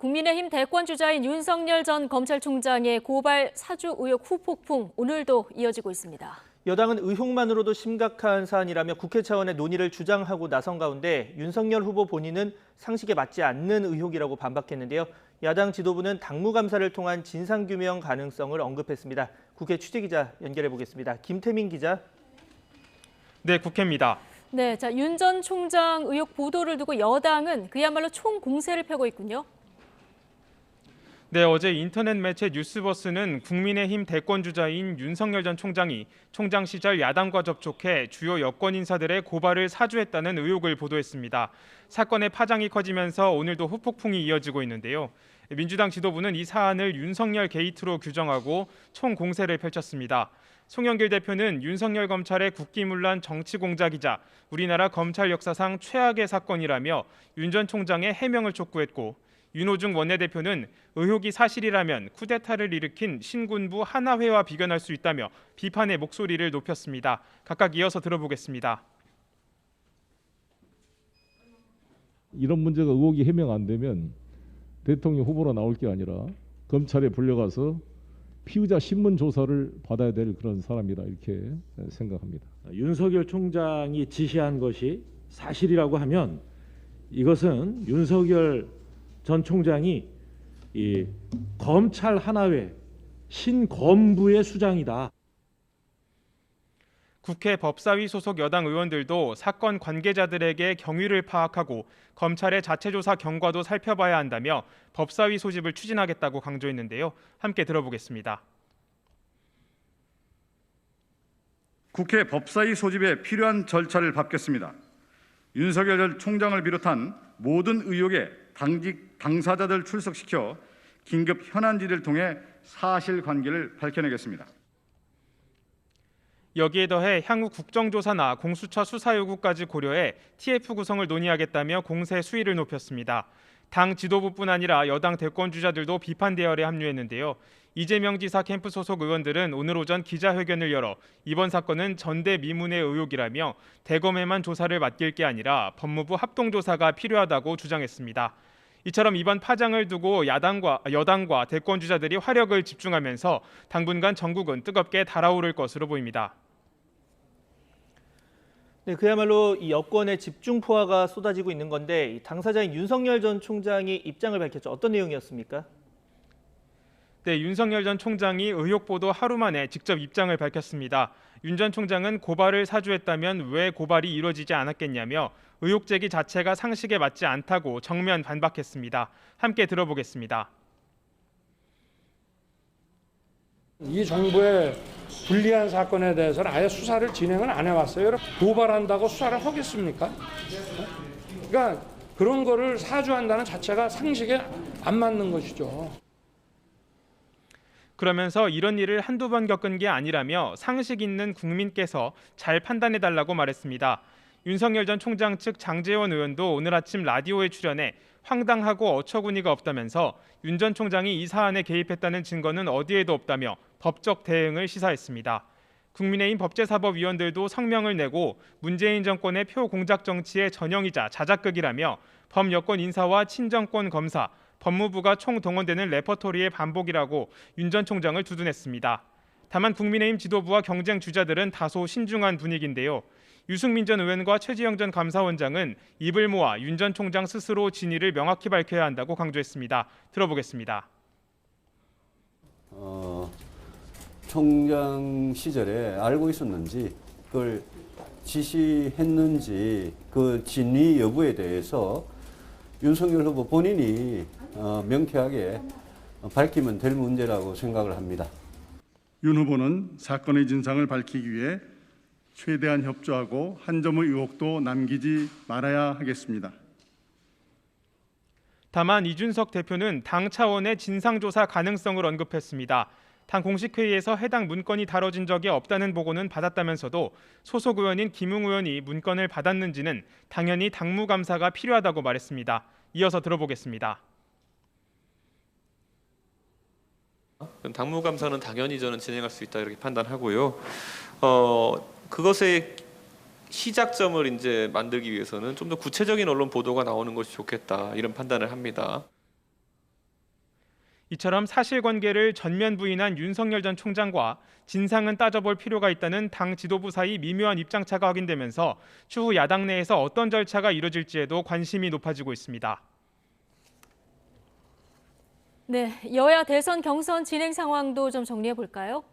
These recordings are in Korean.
국민의힘 대권주자인 윤석열 전 검찰총장의 고발 사주 의혹 후폭풍 오늘도 이어지고 있습니다. 여당은 의혹만으로도 심각한 사안이라며 국회 차원의 논의를 주장하고 나선 가운데 윤석열 후보 본인은 상식에 맞지 않는 의혹이라고 반박했는데요. 야당 지도부는 당무감사를 통한 진상규명 가능성을 언급했습니다. 국회 취재기자 연결해 보겠습니다. 김태민 기자. 네, 국회입니다. 네, 윤 전 총장 의혹 보도를 두고 여당은 그야말로 총공세를 펴고 있군요. 네, 어제 인터넷 매체 뉴스버스는 국민의힘 대권주자인 윤석열 전 총장이 총장 시절 야당과 접촉해 주요 여권 인사들의 고발을 사주했다는 의혹을 보도했습니다. 사건의 파장이 커지면서 오늘도 후폭풍이 이어지고 있는데요. 민주당 지도부는 이 사안을 윤석열 게이트로 규정하고 총공세를 펼쳤습니다. 송영길 대표는 윤석열 검찰의 국기문란 정치 공작이자 우리나라 검찰 역사상 최악의 사건이라며 윤 전 총장의 해명을 촉구했고, 윤호중 원내대표는 의혹이 사실이라면 쿠데타를 일으킨 신군부 하나회와 비견할 수 있다며 비판의 목소리를 높였습니다. 각각 이어서 들어보겠습니다. 이런 문제가 의혹이 해명 안 되면 대통령 후보로 나올 게 아니라 검찰에 불려가서 피의자 신문 조사를 받아야 될 그런 사람이다, 이렇게 생각합니다. 윤석열 총장이 지시한 것이 사실이라고 하면 이것은 윤석열 전 총장이 이 검찰 하나회 신검부의 수장이다. 국회 법사위 소속 여당 의원들도 사건 관계자들에게 경위를 파악하고 검찰의 자체조사 경과도 살펴봐야 한다며 법사위 소집을 추진하겠다고 강조했는데요. 함께 들어보겠습니다. 국회 법사위 소집에 필요한 절차를 밟겠습니다. 윤석열 전 총장을 비롯한 모든 의혹의 당직 당사자들 출석시켜 긴급 현안 질의를 통해 사실관계를 밝혀내겠습니다. 여기에 더해 향후 국정조사나 공수처 수사 요구까지 고려해 TF 구성을 논의하겠다며 공세 수위를 높였습니다. 당 지도부뿐 아니라 여당 대권주자들도 비판 대열에 합류했는데요. 이재명 지사 캠프 소속 의원들은 오늘 오전 기자회견을 열어 이번 사건은 전대미문의 의혹이라며 대검에만 조사를 맡길 게 아니라 법무부 합동조사가 필요하다고 주장했습니다. 이처럼 이번 파장을 두고 여당과 대권주자들이 화력을 집중하면서 당분간 전국은 뜨겁게 달아오를 것으로 보입니다. 네, 그야말로 이 여권의 집중 포화가 쏟아지고 있는 건데 당사자인 윤석열 전 총장이 입장을 밝혔죠. 어떤 내용이었습니까? 네, 윤석열 전 총장이 의혹 보도 하루 만에 직접 입장을 밝혔습니다. 윤 전 총장은 고발을 사주했다면 왜 고발이 이루어지지 않았겠냐며 의혹 제기 자체가 상식에 맞지 않다고 정면 반박했습니다. 함께 들어보겠습니다. 이 정부의 불리한 사건에 대해서는 아예 수사를 진행을 안 해왔어요. 고발한다고 수사를 하겠습니까? 그러니까 그런 거를 사주한다는 자체가 상식에 안 맞는 것이죠. 그러면서 이런 일을 한두 번 겪은 게 아니라며 상식 있는 국민께서 잘 판단해달라고 말했습니다. 윤석열 전 총장 측 장제원 의원도 오늘 아침 라디오에 출연해 황당하고 어처구니가 없다면서 윤 전 총장이 이 사안에 개입했다는 증거는 어디에도 없다며 법적 대응을 시사했습니다. 국민의힘 법제사법위원들도 성명을 내고 문재인 정권의 표 공작 정치의 전형이자 자작극이라며 범여권 인사와 친정권 검사, 법무부가 총동원되는 레퍼토리의 반복이라고 윤 전 총장을 두둔했습니다. 다만 국민의힘 지도부와 경쟁 주자들은 다소 신중한 분위기인데요. 유승민 전 의원과 최지영 전 감사원장은 입을 모아 윤 전 총장 스스로 진위를 명확히 밝혀야 한다고 강조했습니다. 들어보겠습니다. 총장 시절에 알고 있었는지, 그걸 지시했는지, 그 진위 여부에 대해서 윤석열 후보 본인이 명쾌하게 밝히면 될 문제라고 생각을 합니다. 윤 후보는 사건의 진상을 밝히기 위해 최대한 협조하고 한 점의 의혹도 남기지 말아야 하겠습니다. 다만 이준석 대표는 당 차원의 진상조사 가능성을 언급했습니다. 당 공식회의에서 해당 문건이 다뤄진 적이 없다는 보고는 받았다면서도 소속 의원인 김웅 의원이 문건을 받았는지는 당연히 당무감사가 필요하다고 말했습니다. 이어서 들어보겠습니다. 당무감사는 당연히 저는 진행할 수 있다 이렇게 판단하고요. 그것의 시작점을 이제 만들기 위해서는 좀 더 구체적인 언론 보도가 나오는 것이 좋겠다 이런 판단을 합니다. 이처럼 사실관계를 전면 부인한 윤석열 전 총장과 진상은 따져볼 필요가 있다는 당 지도부 사이 미묘한 입장차가 확인되면서 추후 야당 내에서 어떤 절차가 이뤄질지에도 관심이 높아지고 있습니다. 네, 여야 대선 경선 진행 상황도 좀 정리해 볼까요?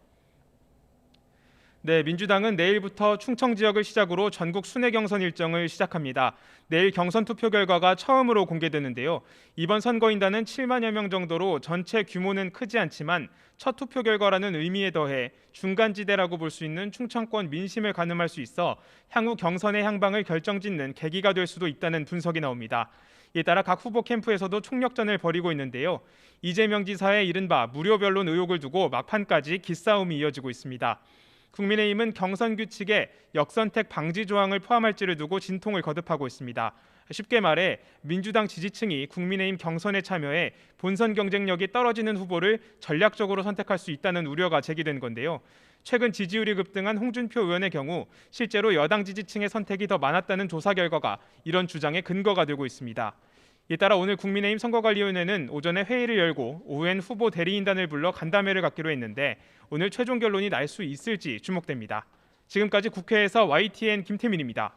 네, 민주당은 내일부터 충청 지역을 시작으로 전국 순회 경선 일정을 시작합니다. 내일 경선 투표 결과가 처음으로 공개되는데요. 이번 선거인단은 7만여 명 정도로 전체 규모는 크지 않지만 첫 투표 결과라는 의미에 더해 중간지대라고 볼 수 있는 충청권 민심을 가늠할 수 있어 향후 경선의 향방을 결정짓는 계기가 될 수도 있다는 분석이 나옵니다. 이에 따라 각 후보 캠프에서도 총력전을 벌이고 있는데요. 이재명 지사의 이른바 무료 변론 의혹을 두고 막판까지 기싸움이 이어지고 있습니다. 국민의힘은 경선 규칙에 역선택 방지 조항을 포함할지를 두고 진통을 거듭하고 있습니다. 쉽게 말해 민주당 지지층이 국민의힘 경선에 참여해 본선 경쟁력이 떨어지는 후보를 전략적으로 선택할 수 있다는 우려가 제기된 건데요. 최근 지지율이 급등한 홍준표 의원의 경우 실제로 여당 지지층의 선택이 더 많았다는 조사 결과가 이런 주장의 근거가 되고 있습니다. 이에 따라 오늘 국민의힘 선거관리위원회는 오전에 회의를 열고 오후엔 후보 대리인단을 불러 간담회를 갖기로 했는데 오늘 최종 결론이 날 수 있을지 주목됩니다. 지금까지 국회에서 YTN 김태민입니다.